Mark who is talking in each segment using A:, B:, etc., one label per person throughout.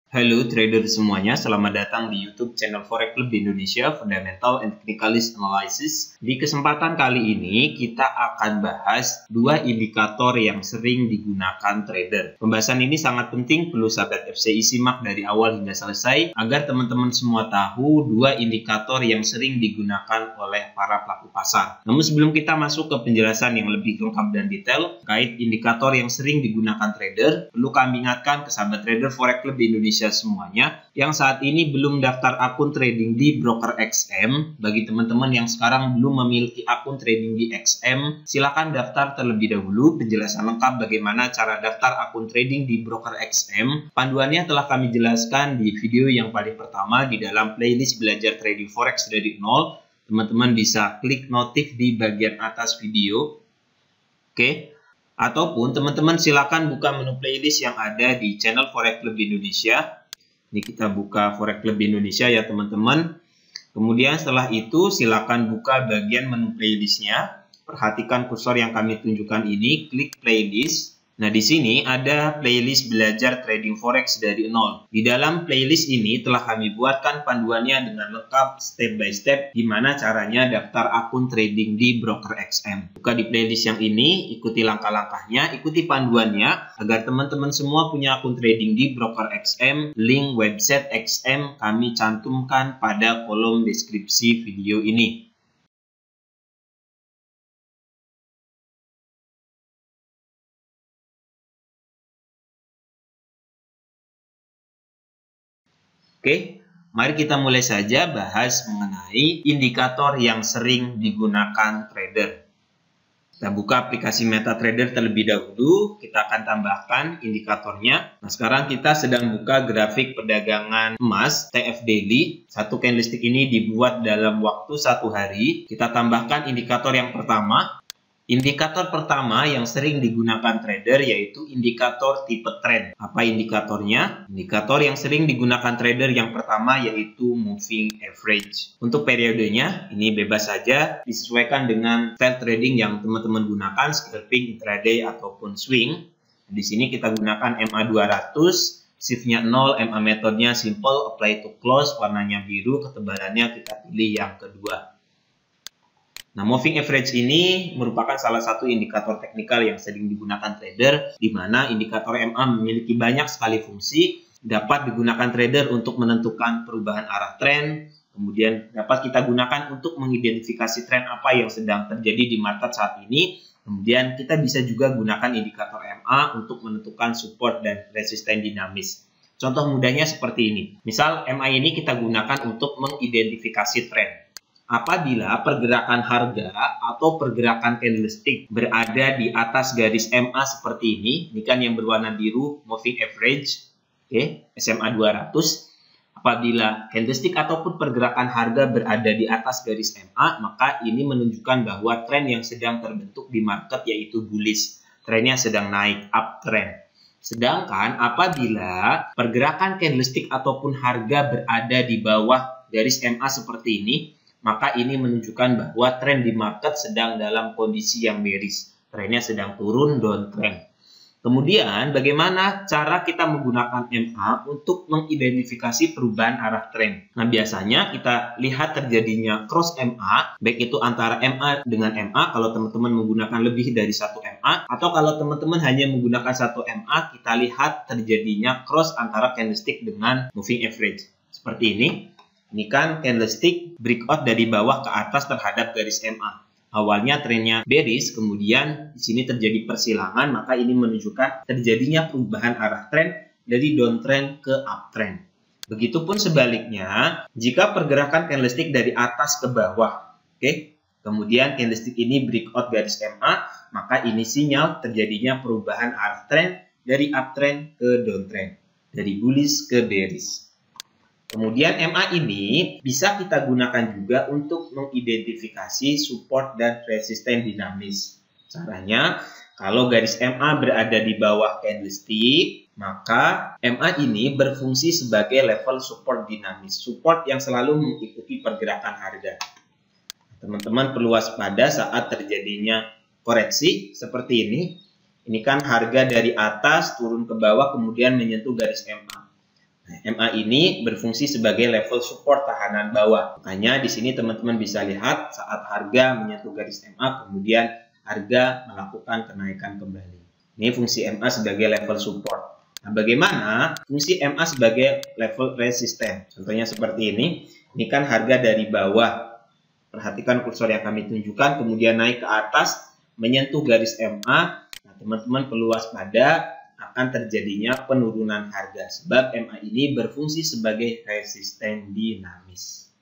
A: Halo trader semuanya, selamat datang di YouTube channel Forex Club Indonesia Fundamental and Technicalist Analysis. Di kesempatan kali ini kita akan bahas dua indikator yang sering digunakan trader. Pembahasan ini sangat penting, perlu sahabat FCI simak dari awal hingga selesai agar teman-teman semua tahu dua indikator yang sering digunakan oleh para pelaku pasar. Namun sebelum kita masuk ke penjelasan yang lebih lengkap dan detail terkait indikator yang sering digunakan trader, perlu kami ingatkan ke sahabat trader Forex Club Indonesia semuanya yang saat ini belum daftar akun trading di broker XM. Bagi teman-teman yang sekarang belum memiliki akun trading di XM, silakan daftar terlebih dahulu. Penjelasan lengkap bagaimana cara daftar akun trading di broker XM, panduannya telah kami jelaskan di video yang paling pertama di dalam playlist belajar trading forex dari nol. Teman-teman bisa klik notif di bagian atas video. Oke. Ataupun teman-teman silakan buka menu playlist yang ada di channel Forex Club Indonesia. Ini kita buka Forex Club Indonesia ya teman-teman. Kemudian setelah itu silakan buka bagian menu playlistnya. Perhatikan kursor yang kami tunjukkan ini, klik playlist. Nah, di sini ada playlist belajar trading forex dari nol. Di dalam playlist ini telah kami buatkan panduannya dengan lengkap step by step gimana caranya daftar akun trading di broker XM. Buka di playlist yang ini, ikuti langkah-langkahnya, ikuti panduannya agar teman-teman semua punya akun trading di broker XM. Link website XM kami cantumkan pada kolom deskripsi video ini. Oke, mari kita mulai saja bahas mengenai indikator yang sering digunakan trader. Kita buka aplikasi MetaTrader terlebih dahulu, kita akan tambahkan indikatornya. Nah, sekarang kita sedang buka grafik perdagangan emas TF Daily. Satu candlestick ini dibuat dalam waktu 1 hari. Kita tambahkan indikator yang pertama. Indikator pertama yang sering digunakan trader yaitu indikator tipe trend. Apa indikatornya? Indikator yang sering digunakan trader yang pertama yaitu moving average. Untuk periodenya ini bebas saja, disesuaikan dengan style trading yang teman-teman gunakan, scalping, intraday ataupun swing. Di sini kita gunakan MA 200, shift-nya 0, MA metodenya simple, apply to close, warnanya biru, ketebalannya kita pilih yang kedua. Nah, moving average ini merupakan salah satu indikator teknikal yang sering digunakan trader, di mana indikator MA memiliki banyak sekali fungsi, dapat digunakan trader untuk menentukan perubahan arah tren, kemudian dapat kita gunakan untuk mengidentifikasi tren apa yang sedang terjadi di market saat ini, kemudian kita bisa juga gunakan indikator MA untuk menentukan support dan resisten dinamis. Contoh mudahnya seperti ini. Misal MA ini kita gunakan untuk mengidentifikasi tren. Apabila pergerakan harga atau pergerakan candlestick berada di atas garis MA seperti ini kan yang berwarna biru, moving average, SMA 200. Apabila candlestick ataupun pergerakan harga berada di atas garis MA, maka ini menunjukkan bahwa tren yang sedang terbentuk di market yaitu bullish. Trennya sedang naik, uptrend. Sedangkan apabila pergerakan candlestick ataupun harga berada di bawah garis MA seperti ini, maka ini menunjukkan bahwa tren di market sedang dalam kondisi yang bearish. Trennya sedang turun, downtrend. Kemudian, bagaimana cara kita menggunakan MA untuk mengidentifikasi perubahan arah tren? Nah, biasanya kita lihat terjadinya cross MA, baik itu antara MA dengan MA, kalau teman-teman menggunakan lebih dari satu MA, atau kalau teman-teman hanya menggunakan satu MA, kita lihat terjadinya cross antara candlestick dengan moving average. Seperti ini. Ini kan candlestick breakout dari bawah ke atas terhadap garis MA. Awalnya trennya bearish, kemudian di sini terjadi persilangan, maka ini menunjukkan terjadinya perubahan arah tren dari downtrend ke uptrend. Begitupun sebaliknya, jika pergerakan candlestick dari atas ke bawah, kemudian candlestick ini breakout garis MA, maka ini sinyal terjadinya perubahan arah tren dari uptrend ke downtrend, dari bullish ke bearish. Kemudian MA ini bisa kita gunakan juga untuk mengidentifikasi support dan resisten dinamis. Caranya, kalau garis MA berada di bawah candlestick, maka MA ini berfungsi sebagai level support dinamis. Support yang selalu mengikuti pergerakan harga. Teman-teman perlu waspada saat terjadinya koreksi seperti ini. Ini kan harga dari atas turun ke bawah kemudian menyentuh garis MA. MA ini berfungsi sebagai level support tahanan bawah. Makanya di sini teman-teman bisa lihat saat harga menyentuh garis MA, kemudian harga melakukan kenaikan kembali. Ini fungsi MA sebagai level support. Nah, bagaimana fungsi MA sebagai level resisten? Contohnya seperti ini. Ini kan harga dari bawah. Perhatikan kursor yang kami tunjukkan, kemudian naik ke atas, menyentuh garis MA. Nah, teman-teman perlu waspada akan terjadinya penurunan harga sebab MA ini berfungsi sebagai resisten dinamis.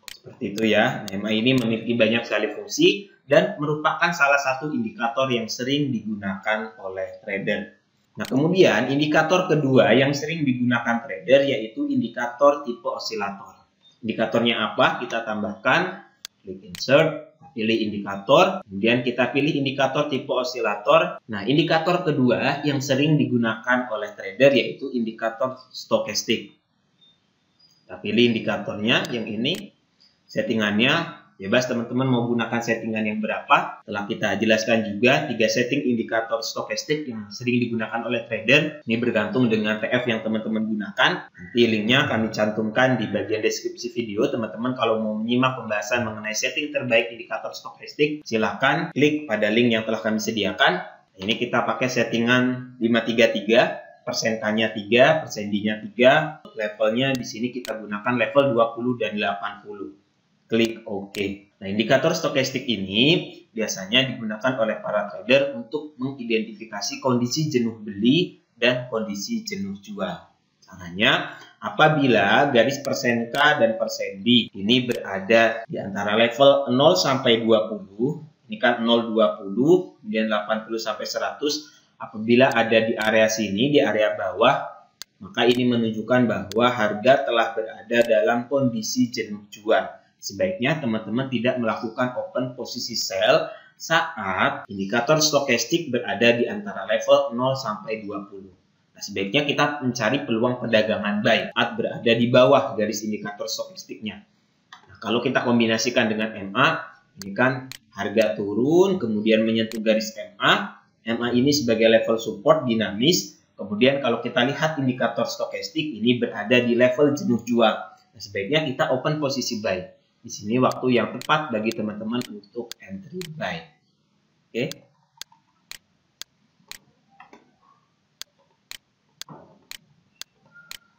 A: Seperti itu ya. MA ini memiliki banyak sekali fungsi dan merupakan salah satu indikator yang sering digunakan oleh trader. Nah, kemudian indikator kedua yang sering digunakan trader yaitu indikator tipe osilator. Indikatornya apa? Kita tambahkan, klik insert, pilih indikator, kemudian kita pilih indikator tipe osilator. Nah, indikator kedua yang sering digunakan oleh trader yaitu indikator stokastik. Kita pilih indikatornya yang ini, settingannya bebas teman-teman mau gunakan settingan yang berapa. Telah kita jelaskan juga 3 setting indikator stokastik yang sering digunakan oleh trader. Ini bergantung dengan TF yang teman-teman gunakan. Nanti linknya kami cantumkan di bagian deskripsi video. Teman-teman kalau mau menyimak pembahasan mengenai setting terbaik indikator stokastik, silahkan klik pada link yang telah kami sediakan. Ini kita pakai settingan 533, persen K-nya 3, persen D-nya 3. Levelnya di sini kita gunakan level 20 dan 80. Klik OK. Nah, indikator stokastik ini biasanya digunakan oleh para trader untuk mengidentifikasi kondisi jenuh beli dan kondisi jenuh jual. Caranya, apabila garis persen K dan persen D ini berada di antara level 0 sampai 20, ini kan 0, 20, kemudian 80 sampai 100, apabila ada di area sini, di area bawah, maka ini menunjukkan bahwa harga telah berada dalam kondisi jenuh jual. Sebaiknya teman-teman tidak melakukan open posisi sell saat indikator stokastik berada di antara level 0 sampai 20. Nah, sebaiknya kita mencari peluang perdagangan buy saat berada di bawah garis indikator stokastiknya. Nah, kalau kita kombinasikan dengan MA, ini kan harga turun, kemudian menyentuh garis MA. MA ini sebagai level support dinamis. Kemudian kalau kita lihat indikator stokastik ini berada di level jenuh jual. Nah, sebaiknya kita open posisi buy. Di sini waktu yang tepat bagi teman-teman untuk entry buy. Oke.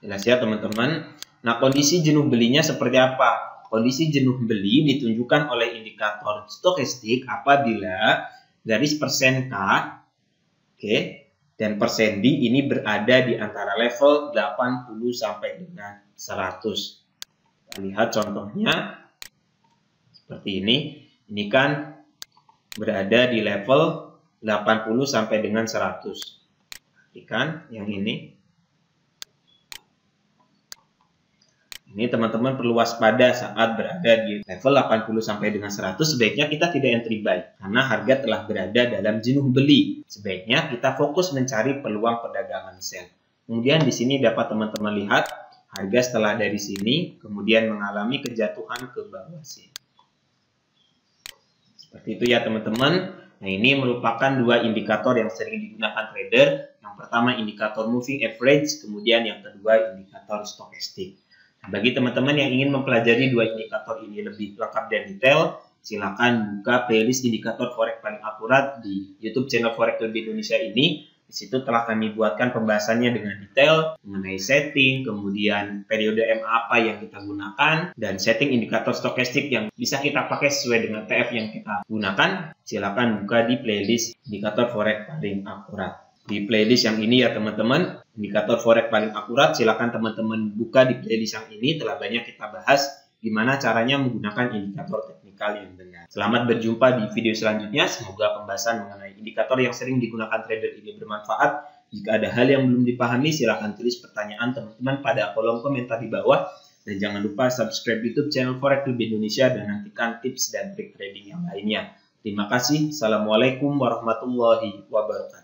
A: Jelas ya teman-teman. Nah, kondisi jenuh belinya seperti apa? Kondisi jenuh beli ditunjukkan oleh indikator stokastik apabila garis persen K, oke, dan persen D ini berada di antara level 80 sampai dengan 100. Kita lihat contohnya. Seperti ini kan berada di level 80 sampai dengan 100. Perhatikan yang ini. Ini teman-teman perlu waspada saat berada di level 80 sampai dengan 100. Sebaiknya kita tidak entry buy karena harga telah berada dalam jenuh beli. Sebaiknya kita fokus mencari peluang perdagangan sell. Kemudian di sini dapat teman-teman lihat harga setelah dari sini kemudian mengalami kejatuhan ke bawah sini. Seperti itu ya teman-teman. Nah, ini merupakan dua indikator yang sering digunakan trader. Yang pertama indikator moving average, kemudian yang kedua indikator stokastik. Nah, bagi teman-teman yang ingin mempelajari dua indikator ini lebih lengkap dan detail, silakan buka playlist indikator forex paling akurat di YouTube channel Forex Lebih Indonesia ini. Di situ telah kami buatkan pembahasannya dengan detail mengenai setting, kemudian periode MA apa yang kita gunakan, dan setting indikator stokastik yang bisa kita pakai sesuai dengan TF yang kita gunakan. Silakan buka di playlist indikator forex paling akurat. Di playlist yang ini ya teman-teman, indikator forex paling akurat, silakan teman-teman buka di playlist yang ini. Telah banyak kita bahas gimana caranya menggunakan indikator teknikal yang benar. Selamat berjumpa di video selanjutnya. Semoga pembahasan mengenai indikator yang sering digunakan trader ini bermanfaat. Jika ada hal yang belum dipahami, silahkan tulis pertanyaan teman-teman pada kolom komentar di bawah. Dan jangan lupa subscribe YouTube channel Forex Lebih Indonesia dan nantikan tips dan trik trading yang lainnya. Terima kasih. Assalamualaikum warahmatullahi wabarakatuh.